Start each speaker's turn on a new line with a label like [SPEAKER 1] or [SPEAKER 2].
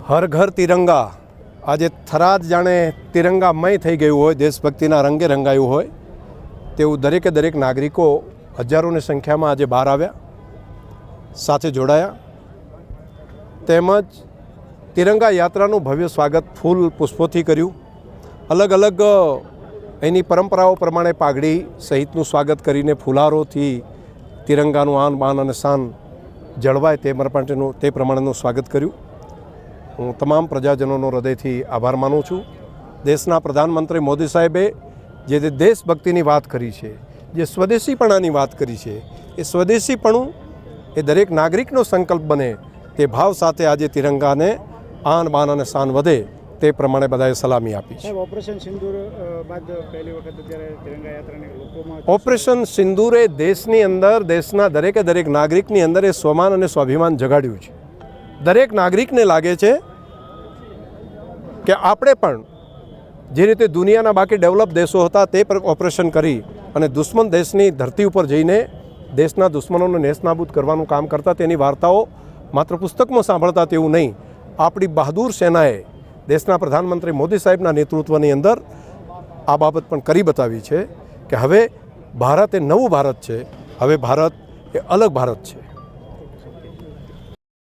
[SPEAKER 1] હર ઘર તિરંગા આજે થરાદ જાણે તિરંગામય થઈ ગયું હોય, દેશભક્તિના રંગે રંગાયું હોય તેવું દરેક નાગરિકો હજારોની સંખ્યામાં આજે બહાર આવ્યા, સાથે જોડાયા. તેમજ તિરંગા યાત્રાનું ભવ્ય સ્વાગત ફૂલ પુષ્પોથી કર્યું. અલગ અલગ એની પરંપરાઓ પ્રમાણે પાઘડી સહિતનું સ્વાગત કરીને ફુલારોથી તિરંગાનું આન બાન અને શાન જળવાય તે પ્રમાણેનું સ્વાગત કર્યું. હું તમામ પ્રજાજનોનો હૃદયથી આભાર માનું છું. દેશના પ્રધાનમંત્રી મોદી સાહેબે જે દેશભક્તિની વાત કરી છે, જે સ્વદેશીપણાની વાત કરી છે, એ સ્વદેશીપણું એ દરેક નાગરિકનો સંકલ્પ બને તે ભાવ સાથે આજે તિરંગાને આન બાન અને શાન વધે તે પ્રમાણે બધાએ સલામી આપી છે.
[SPEAKER 2] ઓપરેશન સિંદૂર બાદ પહેલી વખત અત્યારે તિરંગા યાત્રાની લોકોમાં
[SPEAKER 1] ઓપરેશન સિંદૂરે દેશની અંદર દેશના દરેક નાગરિકની અંદર એ સ્વમાન અને સ્વાભિમાન જગાડ્યું છે. દરેક નાગરિકને લાગે છે કે આપણે પણ જે રીતે દુનિયાના બાકી ડેવલપ દેશો હતા તે પર ઓપરેશન કરી અને દુશ્મન દેશની ધરતી ઉપર જઈને દેશના દુશ્મનોને નેસ્તનાબૂદ કરવાનું કામ કરતા તેની વાર્તાઓ માત્ર પુસ્તકમાં સાંભળતા તેવું નહીં, આપણી બહાદુર સેનાએ દેશના પ્રધાનમંત્રી મોદી સાહેબના નેતૃત્વની અંદર આ બાબત પણ કરી બતાવી છે કે હવે ભારત એ નવું ભારત છે, હવે ભારત એ અલગ ભારત છે.